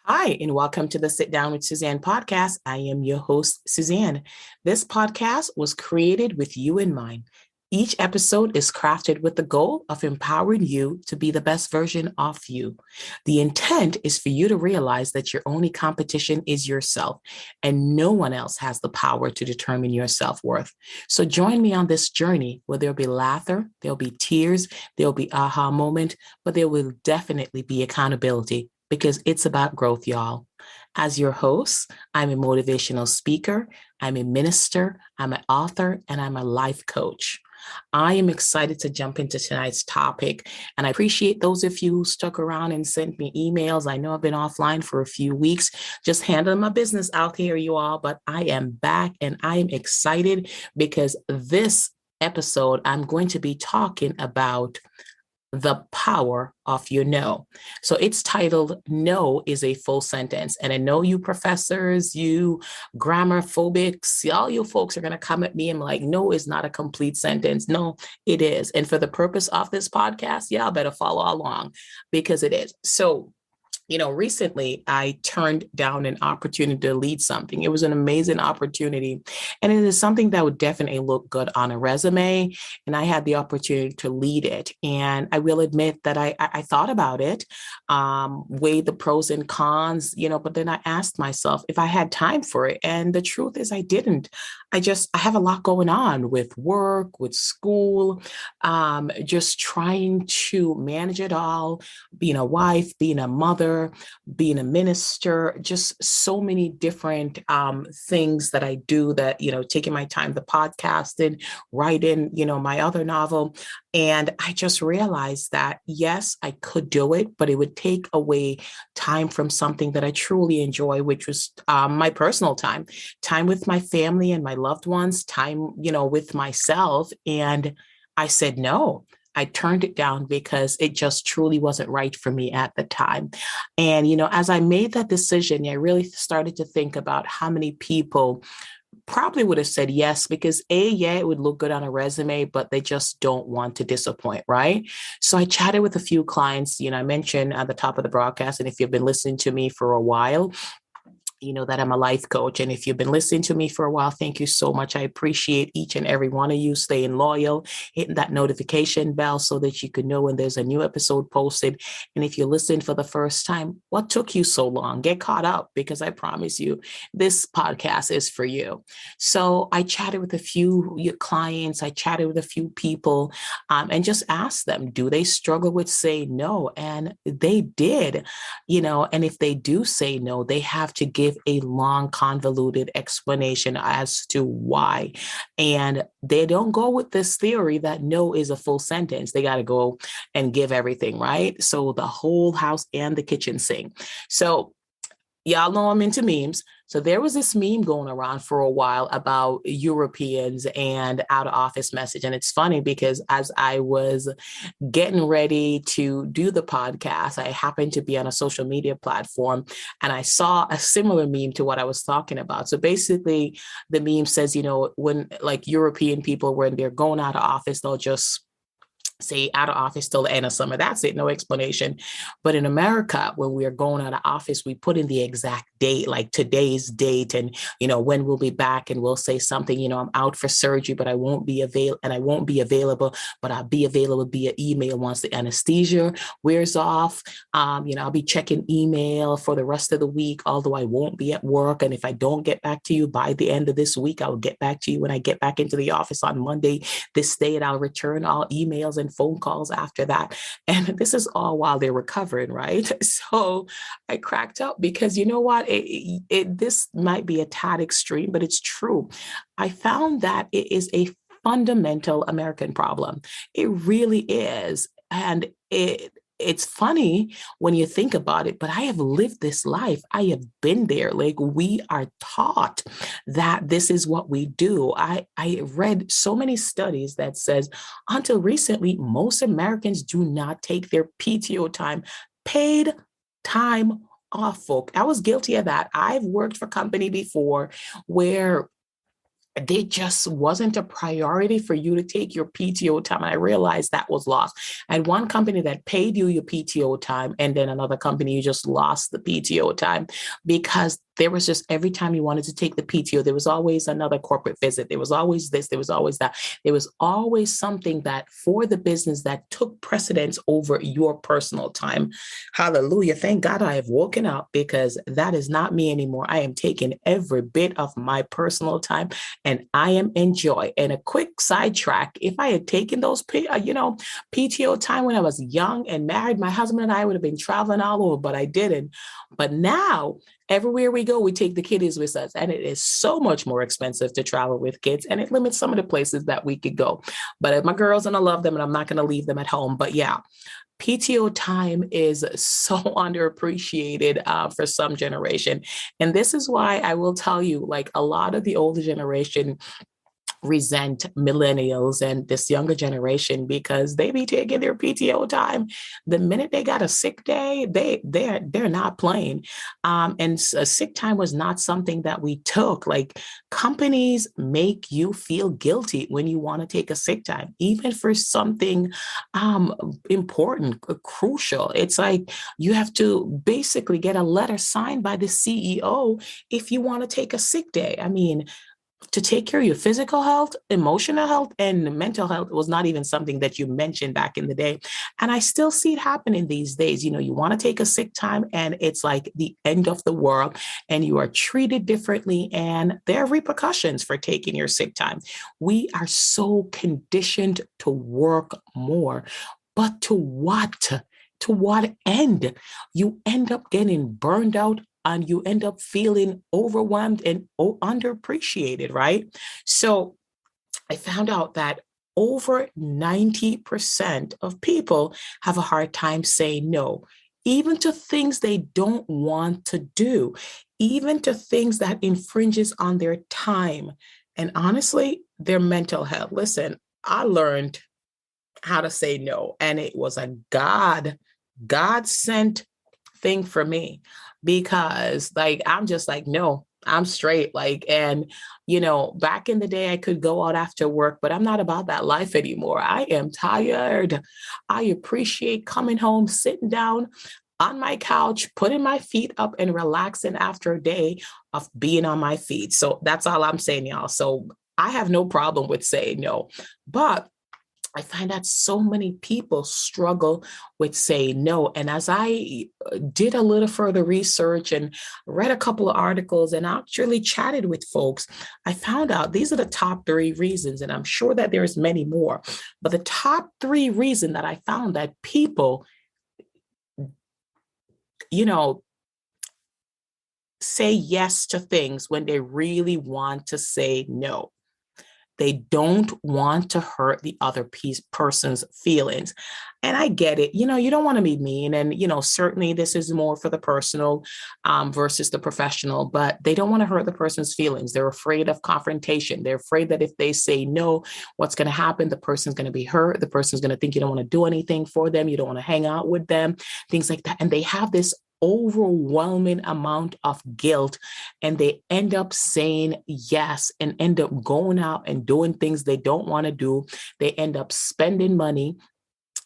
Hi, and welcome to the Sit Down with Suzanne podcast. I am your host, Suzanne. This podcast was created with you in mind. Each episode is crafted with the goal of empowering you to be the best version of you. The intent is for you to realize that your only competition is yourself, and no one else has the power to determine your self worth. So join me on this journey where there'll be laughter, there'll be tears, there'll be aha moment, but there will definitely be accountability because it's about growth, y'all. As your host, I'm a motivational speaker, I'm a minister, I'm an author, and I'm a life coach. I am excited to jump into tonight's topic, and I appreciate those of you who stuck around and sent me emails. I know I've been offline for a few weeks, just handling my business out here, you all, but I am back and I am excited because this episode, I'm going to be talking about the power of your no. So it's titled No is a Full Sentence. And I know you professors, you grammar phobics, all you folks are going to come at me and like, no is not a complete sentence. No, it is. And for the purpose of this podcast, y'all better follow along because it is. So recently I turned down an opportunity to lead something. It was an amazing opportunity. And it is something that would definitely look good on a resume. And I had the opportunity to lead it. And I will admit that I thought about it, weighed the pros and cons, but then I asked myself if I had time for it. And the truth is I didn't. I have a lot going on with work, with school, just trying to manage it all, being a wife, being a mother, being a minister, just so many different things that I do that, taking my time, the podcasting, writing, my other novel. And I just realized that, yes, I could do it, but it would take away time from something that I truly enjoy, which was my personal time with my family and my loved ones, time, with myself. And I said no. I turned it down because it just truly wasn't right for me at the time. And, as I made that decision, I really started to think about how many people probably would have said yes because yeah, it would look good on a resume, but they just don't want to disappoint, right? So I chatted with a few clients. I mentioned at the top of the broadcast, and if you've been listening to me for a while, you know that I'm a life coach. And if you've been listening to me for a while, thank you so much. I appreciate each and every one of you staying loyal, hitting that notification bell so that you can know when there's a new episode posted. And if you're listening for the first time, what took you so long? Get caught up because I promise you, this podcast is for you. So I chatted with a few clients, I chatted with a few people, and just asked them, do they struggle with saying no? And they did, and if they do say no, they have to give a long, convoluted explanation as to why. And they don't go with this theory that no is a full sentence. They got to go and give everything, right? So the whole house and the kitchen sink. So y'all know I'm into memes. So there was this meme going around for a while about Europeans and out of office message. And it's funny because as I was getting ready to do the podcast, I happened to be on a social media platform and I saw a similar meme to what I was talking about. So basically the meme says, when like European people, when they're going out of office, they'll just say out of office till the end of summer. That's it. No explanation. But in America, when we are going out of office, we put in the exact date, like today's date, and when we'll be back, and we'll say something. I'm out for surgery, but I won't be available, but I'll be available via email once the anesthesia wears off. I'll be checking email for the rest of the week, although I won't be at work. And if I don't get back to you by the end of this week, I will get back to you when I get back into the office on Monday this day, and I'll return all emails and phone calls after that. And this is all while they're recovering, right? So I cracked up because you know what? This might be a tad extreme, but it's true. I found that it is a fundamental American problem. It really is. And it's funny when you think about it, but I have lived this life. I have been there. Like we are taught that this is what we do. I read so many studies that says until recently, most Americans do not take their PTO time, paid time off, folk. I was guilty of that. I've worked for a company before where they just wasn't a priority for you to take your PTO time. And I realized that was lost. I had one company that paid you your PTO time, and then another company you just lost the PTO time because there was just every time you wanted to take the PTO, there was always another corporate visit. There was always this, there was always that. There was always something that for the business that took precedence over your personal time. Hallelujah. Thank God I have woken up because that is not me anymore. I am taking every bit of my personal time and I am in joy. And a quick sidetrack, if I had taken those, PTO time when I was young and married, my husband and I would have been traveling all over, but I didn't. But now, everywhere we go, we take the kiddies with us, and it is so much more expensive to travel with kids, and it limits some of the places that we could go. But my girls, and I love them, and I'm not going to leave them at home. But yeah, PTO time is so underappreciated for some generation. And this is why I will tell you, like a lot of the older generation resent millennials and this younger generation because they be taking their PTO time. The minute they got a sick day, they're not playing. And a sick time was not something that we took. Like companies make you feel guilty when you want to take a sick time, even for something important, crucial. It's like you have to basically get a letter signed by the CEO if you want to take a sick day. I mean, to take care of your physical health, emotional health, and mental health was not even something that you mentioned back in the day. And I still see it happening these days. You know, you want to take a sick time and it's like the end of the world and you are treated differently. And there are repercussions for taking your sick time. We are so conditioned to work more, but to what? To what end? You end up getting burned out and you end up feeling overwhelmed and underappreciated, right? So I found out that over 90% of people have a hard time saying no, even to things they don't want to do, even to things that infringes on their time and honestly, their mental health. Listen, I learned how to say no, and it was a God sent thing for me because like I'm just like no, I'm straight. Like, and back in the day I could go out after work, but I'm not about that life anymore. I am tired. I appreciate coming home, sitting down on my couch, putting my feet up and relaxing after a day of being on my feet. So that's all I'm saying, y'all. So I have no problem with saying no, but I find that so many people struggle with saying no. And as I did a little further research and read a couple of articles and actually chatted with folks, I found out these are the top 3 reasons. And I'm sure that there's many more. But the top 3 reasons that I found that people, you know, say yes to things when they really want to say no. They don't want to hurt the other person's feelings. And I get it. You don't want to be mean. And, certainly this is more for the personal versus the professional, but they don't want to hurt the person's feelings. They're afraid of confrontation. They're afraid that if they say no, what's going to happen? The person's going to be hurt. The person's going to think you don't want to do anything for them. You don't want to hang out with them, things like that. And they have this overwhelming amount of guilt and they end up saying yes and end up going out and doing things they don't want to do. They end up spending money.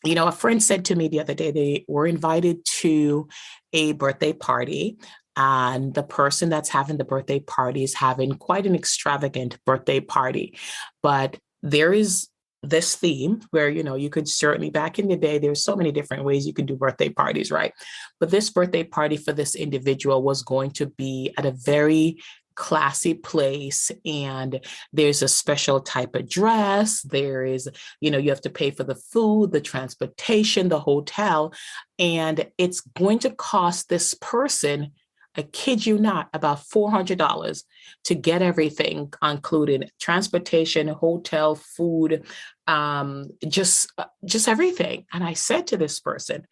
A friend said to me the other day, they were invited to a birthday party and the person that's having the birthday party is having quite an extravagant birthday party. But there is this theme where, you could certainly, back in the day, there's so many different ways you could do birthday parties, right? But this birthday party for this individual was going to be at a very classy place and there's a special type of dress. There is, you have to pay for the food, the transportation, the hotel, and it's going to cost this person, I kid you not, about $400 to get everything, including transportation, hotel, food, just everything. And I said to this person,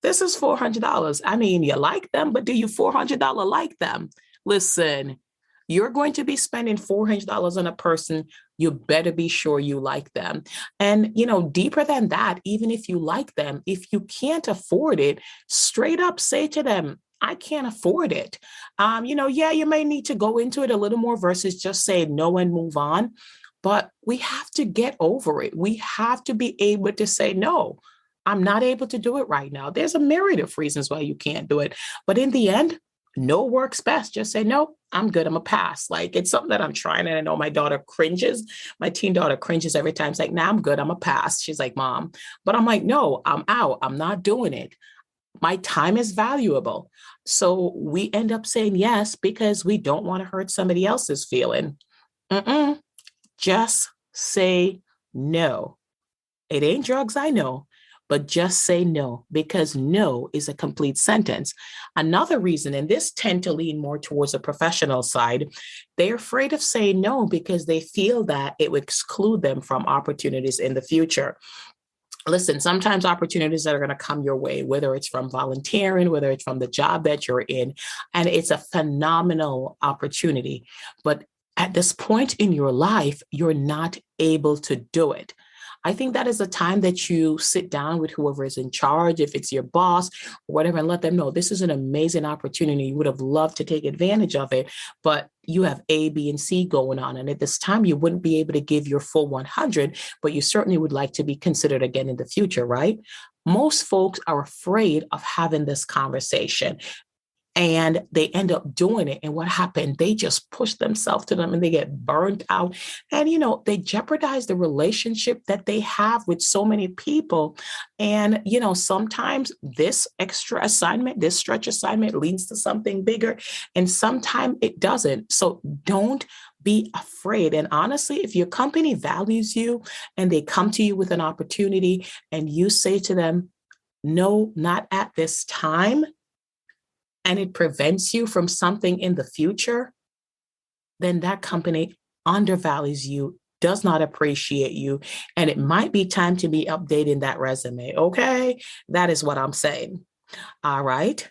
this is $400. I mean, you like them, but do you $400 like them? Listen, you're going to be spending $400 on a person. You better be sure you like them. And, deeper than that, even if you like them, if you can't afford it, straight up say to them, I can't afford it. Yeah, you may need to go into it a little more versus just say no and move on. But we have to get over it. We have to be able to say, no, I'm not able to do it right now. There's a myriad of reasons why you can't do it. But in the end, no works best. Just say, no, I'm good. I'm a pass. Like it's something that I'm trying. And I know my daughter cringes. My teen daughter cringes every time. It's like, nah, I'm good. I'm a pass. She's like, Mom. But I'm like, no, I'm out. I'm not doing it. My time is valuable. So we end up saying yes because we don't want to hurt somebody else's feeling. Mm-mm. Just say no. It ain't drugs, I know, but just say no because no is a complete sentence. Another reason, and this tend to lean more towards the professional side, they're afraid of saying no because they feel that it would exclude them from opportunities in the future. Listen, sometimes opportunities that are going to come your way, whether it's from volunteering, whether it's from the job that you're in, and it's a phenomenal opportunity. But at this point in your life, you're not able to do it. I think that is the time that you sit down with whoever is in charge, if it's your boss or whatever, and let them know this is an amazing opportunity. You would have loved to take advantage of it, but you have A, B, and C going on. And at this time, you wouldn't be able to give your full 100, but you certainly would like to be considered again in the future, right? Most folks are afraid of having this conversation and they end up doing it. And what happened? They just push themselves to them and they get burnt out. And, they jeopardize the relationship that they have with so many people. And, sometimes this extra assignment, this stretch assignment leads to something bigger, and sometimes it doesn't. So don't be afraid. And honestly, if your company values you and they come to you with an opportunity and you say to them, no, not at this time, and it prevents you from something in the future, then that company undervalues you, does not appreciate you, and it might be time to be updating that resume. Okay. That is what I'm saying. All right.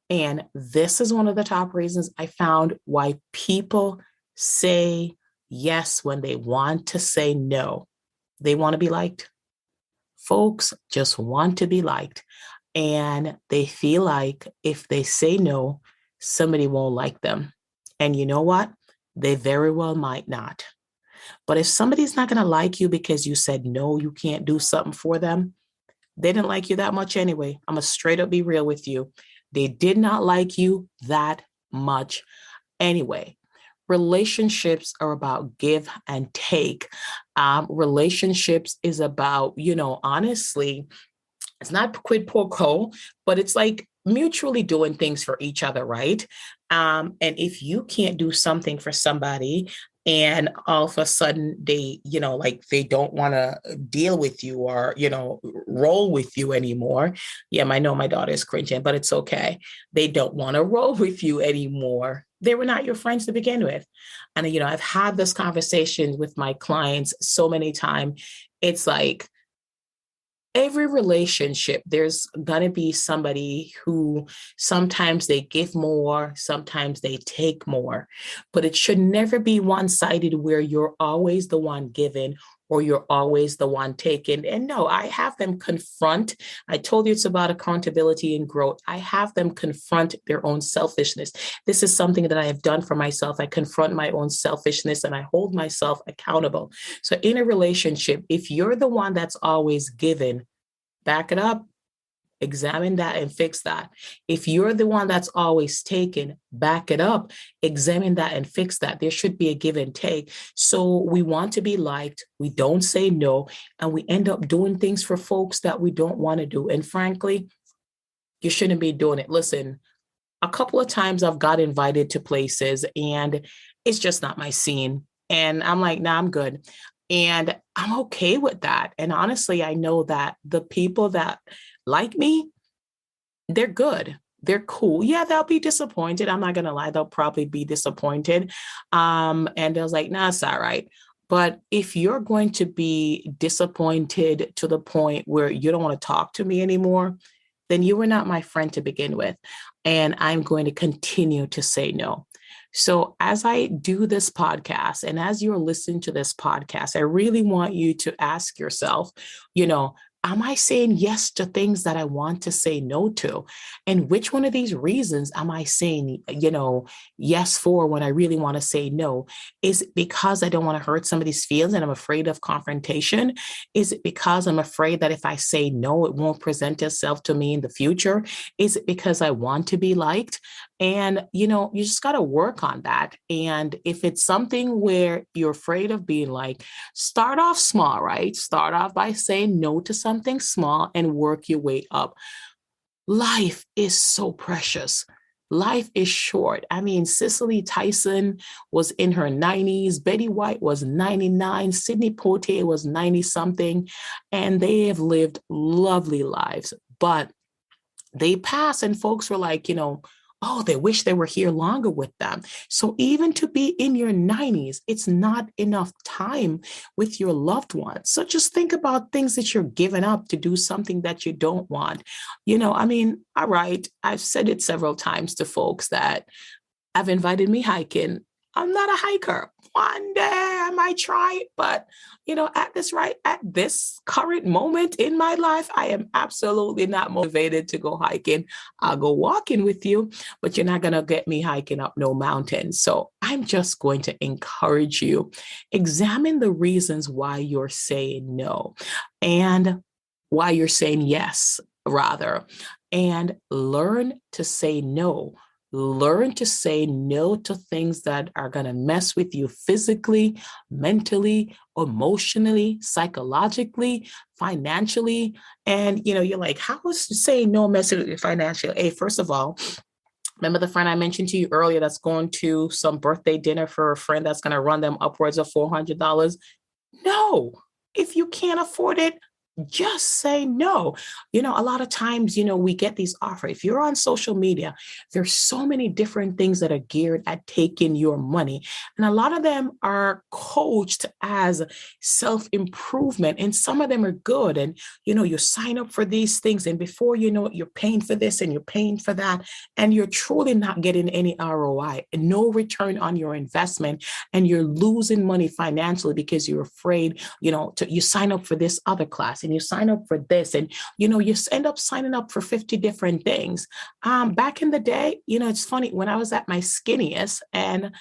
And this is one of the top reasons I found why people say yes when they want to say no. They want to be liked. Folks just want to be liked. And they feel like if they say no, somebody won't like them. And you know what? They very well might not. But if somebody's not going to like you because you said no, you can't do something for them, they didn't like you that much anyway. I'm going to straight up be real with you. They did not like you that much anyway. Relationships are about give and take. Relationships is about, honestly, it's not quid pro quo, but it's like mutually doing things for each other, right? And if you can't do something for somebody and all of a sudden they, like they don't want to deal with you or, roll with you anymore. Yeah, I know my daughter is cringing, but it's okay. They don't want to roll with you anymore. They were not your friends to begin with. And, I've had this conversation with my clients so many times. It's like, every relationship, there's going to be somebody who sometimes they give more, sometimes they take more, but it should never be one-sided where you're always the one giving or you're always the one taking. And no, I have them confront. I told you it's about accountability and growth. I have them confront their own selfishness. This is something that I have done for myself. I confront my own selfishness and I hold myself accountable. So in a relationship, if you're the one that's always giving, back it up, examine that and fix that. If you're the one that's always taken, back it up, examine that and fix that. There should be a give and take. So we want to be liked. We don't say no, and we end up doing things for folks that we don't want to do. And frankly, you shouldn't be doing it. Listen, a couple of times I've got invited to places and it's just not my scene. And I'm like, nah, I'm good. And I'm okay with that. And honestly, I know that the people that like me, they're good. They're cool. Yeah, they'll be disappointed. I'm not going to lie. They'll probably be disappointed. And they'll like, nah, it's all right. But if you're going to be disappointed to the point where you don't want to talk to me anymore, then you were not my friend to begin with. And I'm going to continue to say no. So as I do this podcast and as you're listening to this podcast, I really want you to ask yourself, am I saying yes to things that I want to say no to? And which one of these reasons am I saying, yes for when I really want to say no? Is it because I don't want to hurt somebody's feelings and I'm afraid of confrontation? Is it because I'm afraid that if I say no, it won't present itself to me in the future? Is it because I want to be liked? And, you just got to work on that. And if it's something where you're afraid of being like, start off small, right? Start off by saying no to something small and work your way up. Life is so precious. Life is short. I mean, Cicely Tyson was in her 90s. Betty White was 99. Sidney Poitier was 90 something. And they have lived lovely lives. But they passed and folks were like, oh, they wish they were here longer with them. So even to be in your 90s, it's not enough time with your loved ones. So just think about things that you're giving up to do something that you don't want. All right, I've said it several times to folks that have invited me hiking. I'm not a hiker. One day I might try it, but at this current moment in my life, I am absolutely not motivated to go hiking. I'll go walking with you, but you're not gonna get me hiking up no mountain. So I'm just going to encourage you. Examine the reasons why you're saying no and why you're saying yes, rather, and learn to say no. Learn to say no to things that are going to mess with you physically, mentally, emotionally, psychologically, financially. And, you're like, how is saying no messing with you financially? Hey, first of all, remember the friend I mentioned to you earlier that's going to some birthday dinner for a friend that's going to run them upwards of $400? No. If you can't afford it, just say no. A lot of times, we get these offers. If you're on social media, there's so many different things that are geared at taking your money. And a lot of them are coached as self-improvement. And some of them are good. And, you sign up for these things. And before you know it, you're paying for this and you're paying for that. And you're truly not getting any ROI and no return on your investment. And you're losing money financially because you're afraid, you sign up for this other class and you sign up for this and, you end up signing up for 50 different things. Back in the day, it's funny when I was at my skinniest and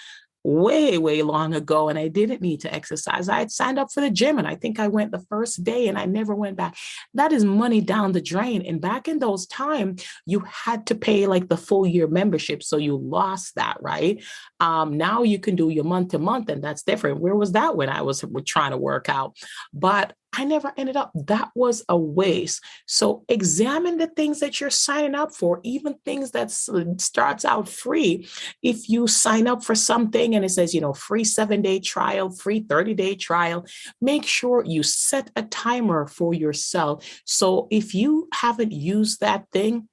way, way long ago, and I didn't need to exercise. I had signed up for the gym and I think I went the first day and I never went back. That is money down the drain. And back in those times, you had to pay like the full year membership. So you lost that, right? Now you can do your month to month and that's different. Where was that when I was trying to work out? But I never ended up. That was a waste. So examine the things that you're signing up for, even things that starts out free. If you sign up for something and it says, free 7-day trial, free 30-day trial, make sure you set a timer for yourself. So if you haven't used that thing,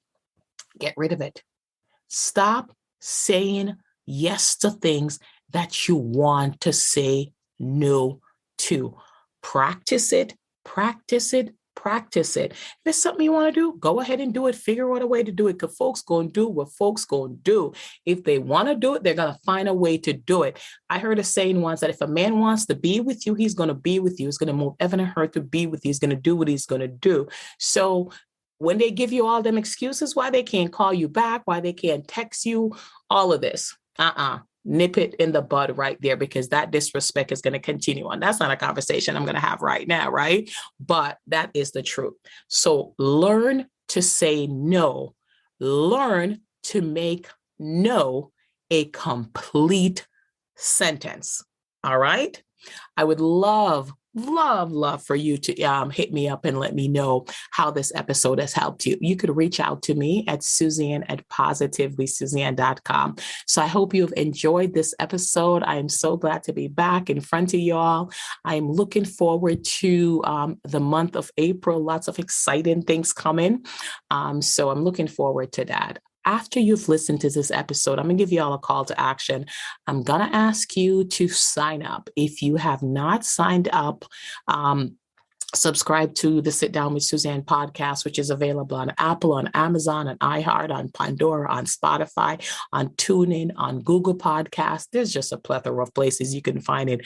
get rid of it. Stop saying yes to things that you want to say no to. Practice it, practice it, practice it. If it's something you want to do, go ahead and do it. Figure out a way to do it because folks going to do what folks going to do. If they want to do it, they're going to find a way to do it. I heard a saying once that if a man wants to be with you, he's going to be with you. He's going to move heaven and earth to be with you. He's going to do what he's going to do. So when they give you all them excuses why they can't call you back, why they can't text you, all of this, nip it in the bud right there because that disrespect is going to continue on. That's not a conversation I'm going to have right now, right? But that is the truth. So learn to say no. Learn to make no a complete sentence. All right? I would love for you to hit me up and let me know how this episode has helped you. You could reach out to me at Suzanne@positivelysuzanne.com. So I hope you've enjoyed this episode. I am so glad to be back in front of y'all. I'm looking forward to the month of April. Lots of exciting things coming. So I'm looking forward to that. After you've listened to this episode, I'm going to give you all a call to action. I'm going to ask you to sign up. If you have not signed up, subscribe to the Sit Down with Suzanne podcast, which is available on Apple, on Amazon, on iHeart, on Pandora, on Spotify, on TuneIn, on Google Podcasts. There's just a plethora of places you can find it.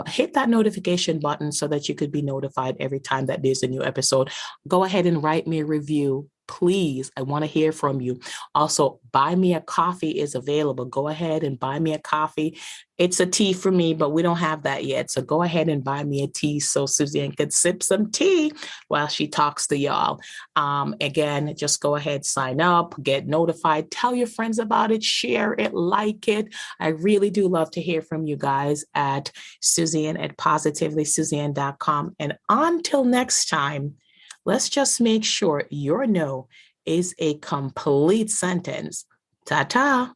Hit that notification button so that you could be notified every time that there's a new episode. Go ahead and write me a review. Please, I want to hear from you. Also, buy me a coffee is available. Go ahead and buy me a coffee. It's a tea for me, but we don't have that yet. So go ahead and buy me a tea so Suzanne could sip some tea while she talks to y'all. Again, just go ahead, sign up, get notified, tell your friends about it, share it, like it. I really do love to hear from you guys at Suzanne at positivelysuzanne.com. And until next time, let's just make sure your no is a complete sentence. Ta-ta.